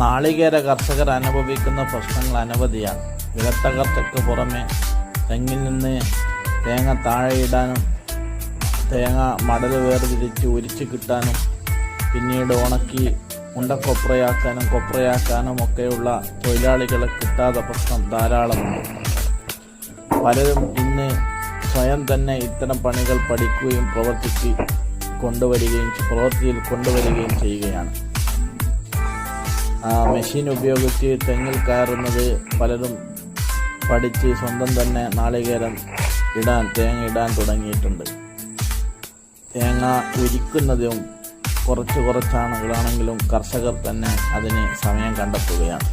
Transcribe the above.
നാളികേര കർഷകർ അനുഭവിക്കുന്ന പ്രശ്നങ്ങൾ അനവധിയാണ്. വിലത്തകർച്ചയ്ക്ക് പുറമെ തെങ്ങിൽ നിന്ന് തേങ്ങ താഴെയിടാനും തേങ്ങ മടൽ വേർതിരിച്ച് ഉരിച്ച് കിട്ടാനും പിന്നീട് ഉണക്കി കൊപ്രയാക്കാനും ഒക്കെയുള്ള തൊഴിലാളികളെ കിട്ടാത്ത പ്രശ്നം ധാരാളമുണ്ട്. പലരും ഇന്ന് സ്വയം തന്നെ ഇത്തരം പണികൾ പഠിക്കുകയും പ്രവർത്തിയിൽ കൊണ്ടുവരികയും ചെയ്യുകയാണ്. മെഷീൻ ഉപയോഗിച്ച് തെങ്ങിൽ കയറുന്നത് പലരും പഠിച്ച് സ്വന്തം തന്നെ തേങ്ങ ഇടാൻ തുടങ്ങിയിട്ടുണ്ട്. തേങ്ങ ഉരിക്കുന്നതും കുറച്ചാണെങ്കിലും കർഷകർ തന്നെ അതിന് സമയം കണ്ടെത്തുകയാണ്.